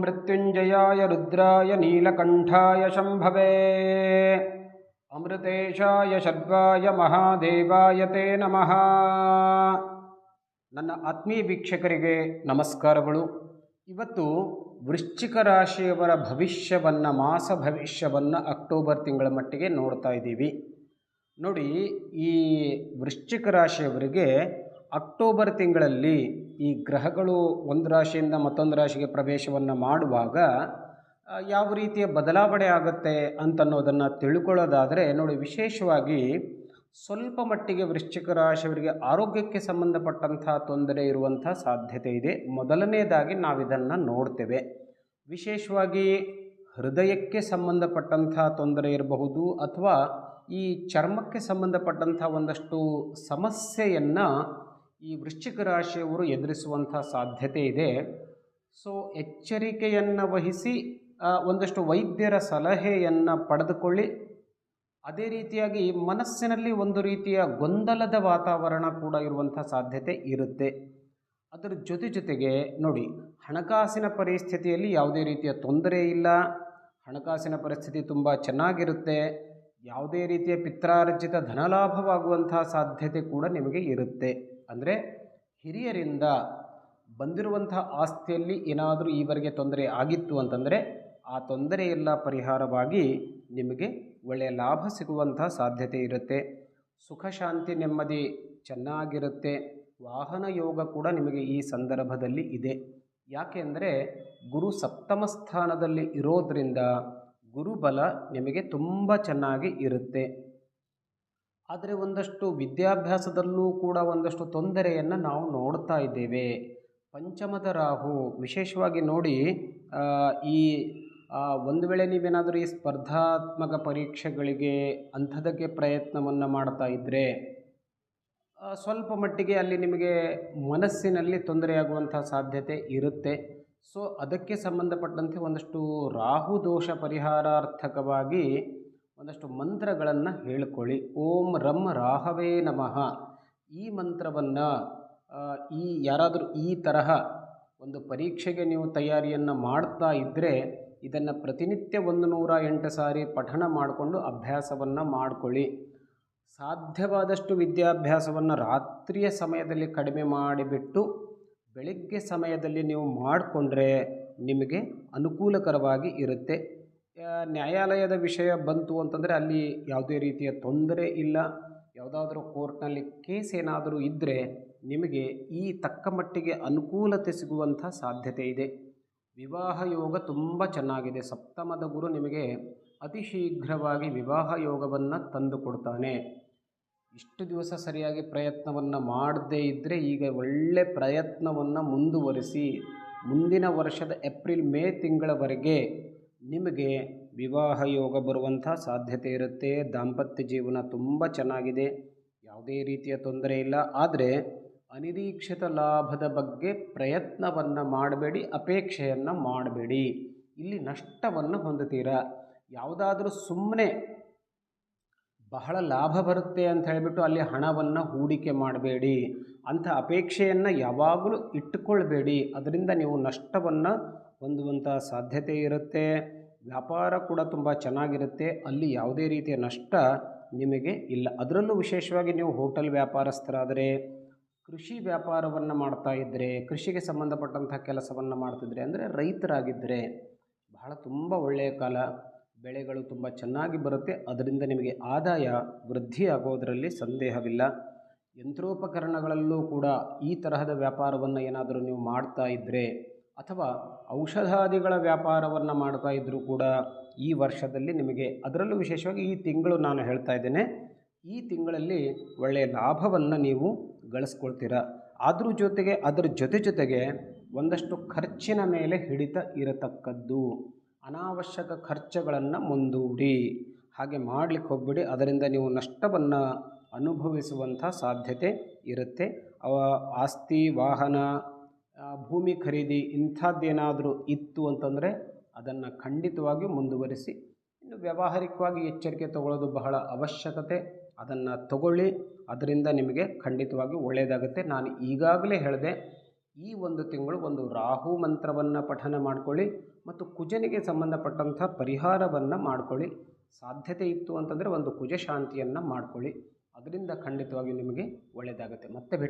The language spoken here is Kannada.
ಮೃತ್ಯುಂಜಯಾಯ ರುದ್ರಾಯ ನೀಲಕಂಠಾಯ ಶಂಭವೇ ಅಮೃತೇಶಾಯ ಶರ್ವಾಯ ಮಹಾದೇವಾಯ ತೇ ನಮಃ. ನನ್ನ ಆತ್ಮೀಯ ವೀಕ್ಷಕರಿಗೆ ನಮಸ್ಕಾರಗಳು. ಇವತ್ತು ವೃಶ್ಚಿಕ ರಾಶಿಯವರ ಭವಿಷ್ಯವನ್ನು, ಮಾಸ ಭವಿಷ್ಯವನ್ನು ಅಕ್ಟೋಬರ್ ತಿಂಗಳ ಮಟ್ಟಿಗೆ ನೋಡ್ತಾ ಇದ್ದೀವಿ. ನೋಡಿ, ಈ ವೃಶ್ಚಿಕ ರಾಶಿಯವರಿಗೆ ಅಕ್ಟೋಬರ್ ತಿಂಗಳಲ್ಲಿ ಈ ಗ್ರಹಗಳು ಒಂದು ರಾಶಿಯಿಂದ ಮತ್ತೊಂದು ರಾಶಿಗೆ ಪ್ರವೇಶವನ್ನು ಮಾಡುವಾಗ ಯಾವ ರೀತಿಯ ಬದಲಾವಣೆ ಆಗುತ್ತೆ ಅಂತನ್ನೋದನ್ನು ತಿಳ್ಕೊಳ್ಳೋದಾದರೆ, ನೋಡಿ, ವಿಶೇಷವಾಗಿ ಸ್ವಲ್ಪ ಮಟ್ಟಿಗೆ ವೃಶ್ಚಿಕ ರಾಶಿಯವರಿಗೆ ಆರೋಗ್ಯಕ್ಕೆ ಸಂಬಂಧಪಟ್ಟಂಥ ತೊಂದರೆ ಇರುವಂಥ ಸಾಧ್ಯತೆ ಇದೆ. ಮೊದಲನೇದಾಗಿ ನಾವಿದನ್ನು ನೋಡ್ತೇವೆ. ವಿಶೇಷವಾಗಿ ಹೃದಯಕ್ಕೆ ಸಂಬಂಧಪಟ್ಟಂಥ ತೊಂದರೆ ಇರಬಹುದು, ಅಥವಾ ಈ ಚರ್ಮಕ್ಕೆ ಸಂಬಂಧಪಟ್ಟಂಥ ಒಂದಷ್ಟು ಸಮಸ್ಯೆಯನ್ನು ಈ ವೃಶ್ಚಿಕ ರಾಶಿಯವರು ಎದುರಿಸುವಂಥ ಸಾಧ್ಯತೆ ಇದೆ. ಸೊ ಎಚ್ಚರಿಕೆಯನ್ನು ವಹಿಸಿ ಒಂದಷ್ಟು ವೈದ್ಯರ ಸಲಹೆಯನ್ನು ಪಡೆದುಕೊಳ್ಳಿ. ಅದೇ ರೀತಿಯಾಗಿ ಮನಸ್ಸಿನಲ್ಲಿ ಒಂದು ರೀತಿಯ ಗೊಂದಲದ ವಾತಾವರಣ ಕೂಡ ಇರುವಂಥ ಸಾಧ್ಯತೆ ಇರುತ್ತೆ. ಅದರ ಜೊತೆಗೆ ನೋಡಿ, ಹಣಕಾಸಿನ ಪರಿಸ್ಥಿತಿಯಲ್ಲಿ ಯಾವುದೇ ರೀತಿಯ ತೊಂದರೆ ಇಲ್ಲ. ಹಣಕಾಸಿನ ಪರಿಸ್ಥಿತಿ ತುಂಬ ಚೆನ್ನಾಗಿರುತ್ತೆ. ಯಾವುದೇ ರೀತಿಯ ಪಿತ್ರಾರ್ಜಿತ ಧನಲಾಭವಾಗುವಂಥ ಸಾಧ್ಯತೆ ಕೂಡ ನಿಮಗೆ ಇರುತ್ತೆ. ಅಂದರೆ ಹಿರಿಯರಿಂದ ಬಂದಿರುವಂಥ ಆಸ್ತಿಯಲ್ಲಿ ಏನಾದರೂ ಈವರೆಗೆ ತೊಂದರೆ ಆಗಿತ್ತು ಅಂತಂದರೆ ಆ ತೊಂದರೆಯೆಲ್ಲ ಪರಿಹಾರವಾಗಿ ನಿಮಗೆ ಒಳ್ಳೆಯ ಲಾಭ ಸಿಗುವಂಥ ಸಾಧ್ಯತೆ ಇರುತ್ತೆ. ಸುಖ ಶಾಂತಿ ನೆಮ್ಮದಿ ಚೆನ್ನಾಗಿರುತ್ತೆ. ವಾಹನ ಯೋಗ ಕೂಡ ನಿಮಗೆ ಈ ಸಂದರ್ಭದಲ್ಲಿ ಇದೆ. ಯಾಕೆಂದರೆ ಗುರು ಸಪ್ತಮ ಸ್ಥಾನದಲ್ಲಿ ಇರೋದರಿಂದ ಗುರುಬಲ ನಿಮಗೆ ತುಂಬ ಚೆನ್ನಾಗಿ ಇರುತ್ತೆ. ಆದರೆ ಒಂದಷ್ಟು ವಿದ್ಯಾಭ್ಯಾಸದಲ್ಲೂ ಕೂಡ ಒಂದಷ್ಟು ತೊಂದರೆಯನ್ನು ನಾವು ನೋಡ್ತಾ ಇದ್ದೇವೆ. ಪಂಚಮದ ರಾಹು ವಿಶೇಷವಾಗಿ ನೋಡಿ, ಈ ಒಂದು ವೇಳೆ ನೀವೇನಾದರೂ ಈ ಸ್ಪರ್ಧಾತ್ಮಕ ಪರೀಕ್ಷೆಗಳಿಗೆ ಅಂಥದಕ್ಕೆ ಪ್ರಯತ್ನವನ್ನು ಮಾಡ್ತಾ ಇದ್ದರೆ ಸ್ವಲ್ಪ ಮಟ್ಟಿಗೆ ಅಲ್ಲಿ ನಿಮಗೆ ಮನಸ್ಸಿನಲ್ಲಿ ತೊಂದರೆಯಾಗುವಂಥ ಸಾಧ್ಯತೆ ಇರುತ್ತೆ. ಸೊ ಅದಕ್ಕೆ ಸಂಬಂಧಪಟ್ಟಂತೆ ಒಂದಷ್ಟು ರಾಹು ದೋಷ ಪರಿಹಾರಾರ್ಥಕವಾಗಿ ಒಂದಷ್ಟು ಮಂತ್ರಗಳನ್ನು ಹೇಳ್ಕೊಳ್ಳಿ. ಓಂ ರಂ ರಾಹವೇ ನಮಃ. ಈ ಮಂತ್ರವನ್ನು ಯಾರಾದರೂ ಈ ತರಹ ಒಂದು ಪರೀಕ್ಷೆಗೆ ನೀವು ತಯಾರಿಯನ್ನು ಮಾಡ್ತಾ ಇದ್ದರೆ ಇದನ್ನು ಪ್ರತಿನಿತ್ಯ 108 ಸಾರಿ ಪಠಣ ಮಾಡಿಕೊಂಡು ಅಭ್ಯಾಸವನ್ನು ಮಾಡಿಕೊಳ್ಳಿ. ಸಾಧ್ಯವಾದಷ್ಟು ವಿದ್ಯಾಭ್ಯಾಸವನ್ನು ರಾತ್ರಿಯ ಸಮಯದಲ್ಲಿ ಕಡಿಮೆ ಮಾಡಿಬಿಟ್ಟು ಬೆಳಗ್ಗೆ ಸಮಯದಲ್ಲಿ ನೀವು ಮಾಡಿಕೊಂಡ್ರೆ ನಿಮಗೆ ಅನುಕೂಲಕರವಾಗಿ ಇರುತ್ತೆ. ನ್ಯಾಯಾಲಯದ ವಿಷಯ ಬಂತು ಅಂತಂದರೆ ಅಲ್ಲಿ ಯಾವುದೇ ರೀತಿಯ ತೊಂದರೆ ಇಲ್ಲ. ಯಾವುದಾದ್ರೂ ಕೋರ್ಟ್ನಲ್ಲಿ ಕೇಸ್ ಏನಾದರೂ ಇದ್ದರೆ ನಿಮಗೆ ಈ ತಕ್ಕ ಮಟ್ಟಿಗೆ ಅನುಕೂಲತೆ ಸಿಗುವಂಥ ಸಾಧ್ಯತೆ ಇದೆ. ವಿವಾಹ ಯೋಗ ತುಂಬ ಚೆನ್ನಾಗಿದೆ. ಸಪ್ತಮದ ಗುರು ನಿಮಗೆ ಅತಿ ಶೀಘ್ರವಾಗಿ ವಿವಾಹ ಯೋಗವನ್ನು ತಂದು ಕೊಡ್ತಾನೆ. ಇಷ್ಟು ದಿವಸ ಸರಿಯಾಗಿ ಪ್ರಯತ್ನವನ್ನು ಮಾಡದೇ ಇದ್ದರೆ ಈಗ ಒಳ್ಳೆ ಪ್ರಯತ್ನವನ್ನು ಮುಂದುವರಿಸಿ ಮುಂದಿನ ವರ್ಷದ ಏಪ್ರಿಲ್ ಮೇ ತಿಂಗಳವರೆಗೆ ನಿಮಗೆ ವಿವಾಹ ಯೋಗ ಬರುವಂಥ ಸಾಧ್ಯತೆ ಇರುತ್ತೆ. ದಾಂಪತ್ಯ ಜೀವನ ತುಂಬ ಚೆನ್ನಾಗಿದೆ. ಯಾವುದೇ ರೀತಿಯ ತೊಂದರೆ ಇಲ್ಲ. ಆದರೆ ಅನಿರೀಕ್ಷಿತ ಲಾಭದ ಬಗ್ಗೆ ಪ್ರಯತ್ನವನ್ನು ಮಾಡಬೇಡಿ, ಅಪೇಕ್ಷೆಯನ್ನು ಮಾಡಬೇಡಿ. ಇಲ್ಲಿ ನಷ್ಟವನ್ನು ಹೊಂದುತ್ತೀರಾ. ಯಾವುದಾದ್ರೂ ಸುಮ್ಮನೆ ಬಹಳ ಲಾಭ ಬರುತ್ತೆ ಅಂತ ಹೇಳಿಬಿಟ್ಟು ಅಲ್ಲಿ ಹಣವನ್ನು ಹೂಡಿಕೆ ಮಾಡಬೇಡಿ. ಅಂಥ ಅಪೇಕ್ಷೆಯನ್ನು ಯಾವಾಗಲೂ ಇಟ್ಟುಕೊಳ್ಬೇಡಿ. ಅದರಿಂದ ನೀವು ನಷ್ಟವನ್ನು ಹೊಂದುವಂಥ ಸಾಧ್ಯತೆ ಇರುತ್ತೆ. ವ್ಯಾಪಾರ ಕೂಡ ತುಂಬ ಚೆನ್ನಾಗಿರುತ್ತೆ. ಅಲ್ಲಿ ಯಾವುದೇ ರೀತಿಯ ನಷ್ಟ ನಿಮಗೆ ಇಲ್ಲ. ಅದರಲ್ಲೂ ವಿಶೇಷವಾಗಿ ನೀವು ಹೋಟೆಲ್ ವ್ಯಾಪಾರಸ್ಥರಾದರೆ, ಕೃಷಿ ವ್ಯಾಪಾರವನ್ನು ಮಾಡ್ತಾ ಇದ್ದರೆ, ಕೃಷಿಗೆ ಸಂಬಂಧಪಟ್ಟಂಥ ಕೆಲಸವನ್ನು ಮಾಡ್ತಿದ್ರೆ, ಅಂದರೆ ರೈತರಾಗಿದ್ದರೆ ಬಹಳ ತುಂಬ ಒಳ್ಳೆಯ ಕಾಲ. ಬೆಳೆಗಳು ತುಂಬ ಚೆನ್ನಾಗಿ ಬರುತ್ತೆ. ಅದರಿಂದ ನಿಮಗೆ ಆದಾಯ ವೃದ್ಧಿಯಾಗೋದರಲ್ಲಿ ಸಂದೇಹವಿಲ್ಲ. ಯಂತ್ರೋಪಕರಣಗಳಲ್ಲೂ ಕೂಡ ಈ ತರಹದ ವ್ಯಾಪಾರವನ್ನು ಏನಾದರೂ ನೀವು ಮಾಡ್ತಾ ಇದ್ದರೆ, ಅಥವಾ ಔಷಧಾದಿಗಳ ವ್ಯಾಪಾರವನ್ನು ಮಾಡ್ತಾ ಇದ್ದರೂ ಕೂಡ ಈ ವರ್ಷದಲ್ಲಿ ನಿಮಗೆ, ಅದರಲ್ಲೂ ವಿಶೇಷವಾಗಿ ಈ ತಿಂಗಳು ನಾನು ಹೇಳ್ತಾ ಇದ್ದೇನೆ, ಈ ತಿಂಗಳಲ್ಲಿ ಒಳ್ಳೆಯ ಲಾಭವನ್ನು ನೀವು ಗಳಿಸ್ಕೊಳ್ತೀರ. ಅದರ ಜೊತೆಗೆ ಒಂದಷ್ಟು ಖರ್ಚಿನ ಮೇಲೆ ಹಿಡಿತ ಇರತಕ್ಕದ್ದು. ಅನಾವಶ್ಯಕ ಖರ್ಚುಗಳನ್ನು ಮುಂದೂಡಿ ಹಾಗೆ ಮಾಡಲಿಕ್ಕೆ ಹೋಗ್ಬಿಡಿ. ಅದರಿಂದ ನೀವು ನಷ್ಟವನ್ನು ಅನುಭವಿಸುವಂಥ ಸಾಧ್ಯತೆ ಇರುತ್ತೆ. ಆಸ್ತಿ, ವಾಹನ, ಭೂಮಿ ಖರೀದಿ ಇಂಥದ್ದೇನಾದರೂ ಇತ್ತು ಅಂತಂದರೆ ಅದನ್ನು ಖಂಡಿತವಾಗಿಯೂ ಮುಂದುವರಿಸಿ. ಇನ್ನು ವ್ಯಾವಹಾರಿಕವಾಗಿ ಎಚ್ಚರಿಕೆ ತಗೊಳ್ಳೋದು ಬಹಳ ಅವಶ್ಯಕತೆ. ಅದನ್ನು ತಗೊಳ್ಳಿ. ಅದರಿಂದ ನಿಮಗೆ ಖಂಡಿತವಾಗಿ ಒಳ್ಳೆಯದಾಗುತ್ತೆ. ನಾನು ಈಗಾಗಲೇ ಹೇಳಿದೆ, ಈ ಒಂದು ತಿಂಗಳು ಒಂದು ರಾಹು ಮಂತ್ರವನ್ನು ಪಠನ ಮಾಡಿಕೊಳ್ಳಿ ಮತ್ತು ಕುಜನಿಗೆ ಸಂಬಂಧಪಟ್ಟಂಥ ಪರಿಹಾರವನ್ನು ಮಾಡಿಕೊಳ್ಳಿ. ಸಾಧ್ಯತೆ ಇತ್ತು ಅಂತಂದರೆ ಒಂದು ಕುಜ ಶಾಂತಿಯನ್ನು ಮಾಡಿಕೊಳ್ಳಿ. ಅದರಿಂದ ಖಂಡಿತವಾಗಿ ನಿಮಗೆ ಒಳ್ಳೆಯದಾಗುತ್ತೆ. ಮತ್ತೆ